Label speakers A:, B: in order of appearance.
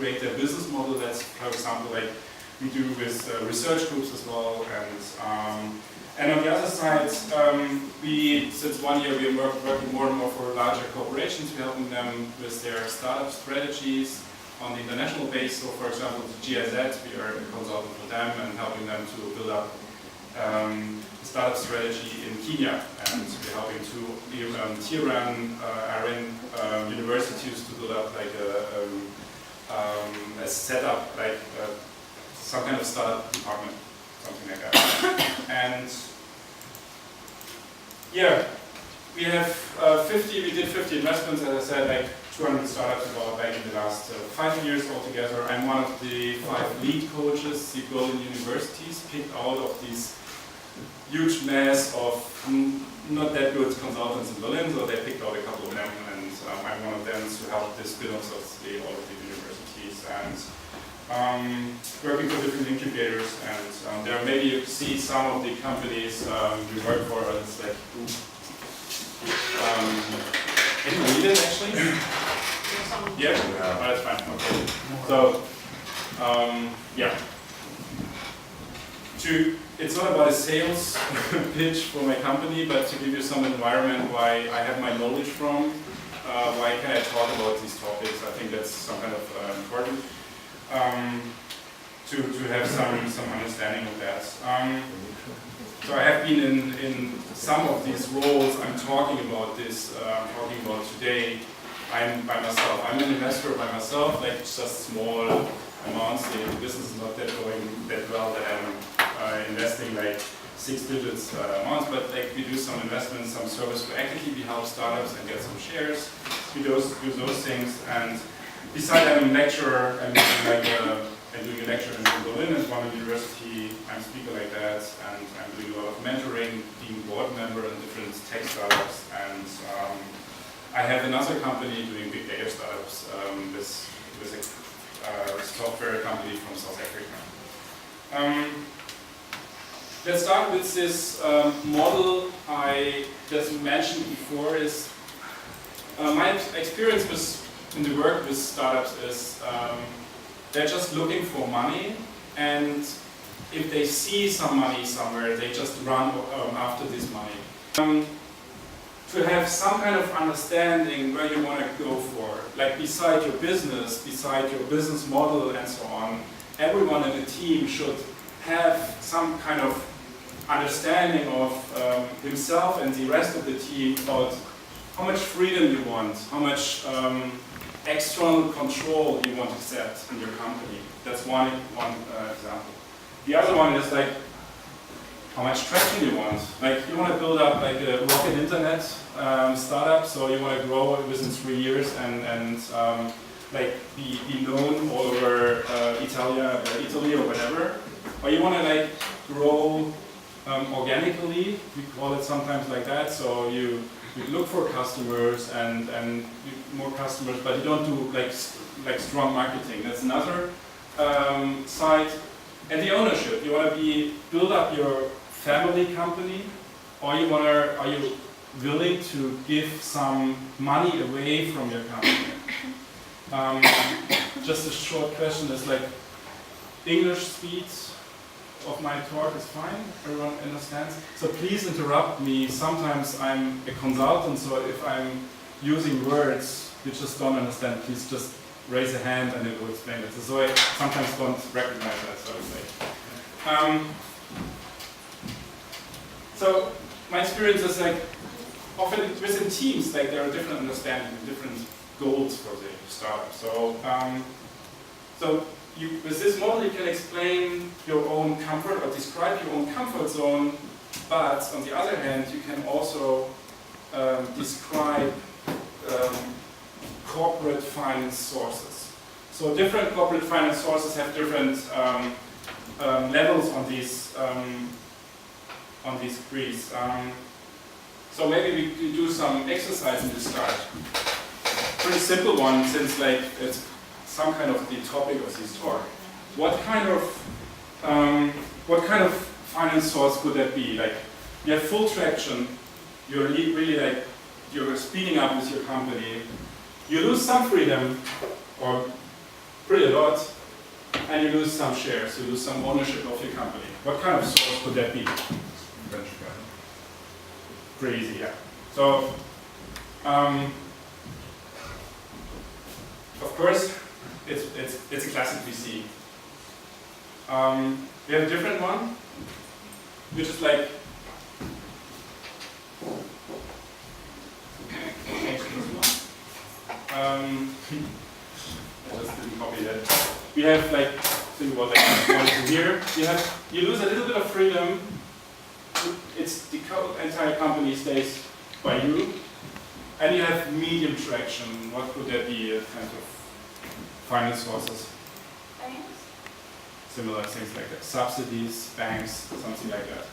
A: create their business model. That's, for example, like we do with research groups as well. And on the other side, since 1 year, we are working more and more for larger corporations. We're helping them with their startup strategies on the international base. So, for example, the GIZ, we are a consultant for them and helping them to build up a startup strategy in Kenya. And we're helping Tiran, Arin universities to build up like a setup, like some kind of startup department. Something like that. And yeah, we did 50 investments, as I said, like 200 startups in our bank in the last 5 years altogether. I'm one of the 5 lead coaches the Berlin universities picked out of these huge mass of not that good consultants in Berlin, so they picked out a couple of them, and I'm one of them to help the spin-offs of all of the universities. And working for different incubators, and there maybe you see some of the companies we work for. It's like, can you read it actually? Yeah, oh, that's fine. Okay. So, yeah. It's not about a sales pitch for my company, but to give you some environment why I have my knowledge from. Why can I talk about these topics? I think that's some kind of important. To have some understanding of that. So I have been in some of these roles I'm talking about today. I'm by myself. I'm an investor by myself, like just small amounts. The business is not that going that well that I'm investing like 6 digits amounts, but like we do some investments, some service for equity. We help startups and get some shares. We do those things. And besides, I'm a lecturer. I'm doing a lecture in Berlin at one university. I'm a speaker like that, and I'm doing a lot of mentoring, being board member in different tech startups. And I have another company doing big data startups with a software company from South Africa. Let's start with this model I just mentioned before. Is my experience in the work with startups is they're just looking for money, and if they see some money somewhere, they just run after this money. To have some kind of understanding where you want to go for, like beside your business model and so on, everyone in the team should have some kind of understanding of himself and the rest of the team about how much freedom you want, how much external control you want to set in your company. That's one example. The other one is like how much traction you want. Like you want to build up like a rocket internet startup, so you want to grow within 3 years and like be known all over Italy or whatever. Or you want to like grow organically. We call it sometimes like that. So you look for customers and more customers, but you don't do like strong marketing. That's another side. And the ownership. You want to build up your family company, or are you willing to give some money away from your company? Just a short question is like English speed of my talk is fine, everyone understands. So please interrupt me. Sometimes I'm a consultant, so if I'm using words you just don't understand, please just raise a hand and it will explain it. So I sometimes don't recognize that, so to say. So my experience is like often within teams, like there are different understandings, different goals for the startup. So with this model, you can explain your own comfort or describe your own comfort zone, but on the other hand, you can also describe corporate finance sources. So different corporate finance sources have different levels on these trees. So maybe we could do some exercise in the start. Pretty simple one, since like it's some kind of the topic of this talk. What kind of finance source could that be? Like you have full traction, you're really like you're speeding up with your company. You lose some freedom, or pretty a lot, and you lose some shares, you lose some ownership of your company. What kind of source could that be? Venture capital. Pretty easy, yeah. So, of course, it's a classic VC. We have a different one, which is like I just didn't copy that. We have like, think about like here. You lose a little bit of freedom. It's the entire company stays by you, and you have medium traction. What could that be? Kind of finance sources.
B: Banks?
A: Similar things like that. Subsidies, banks, something like that.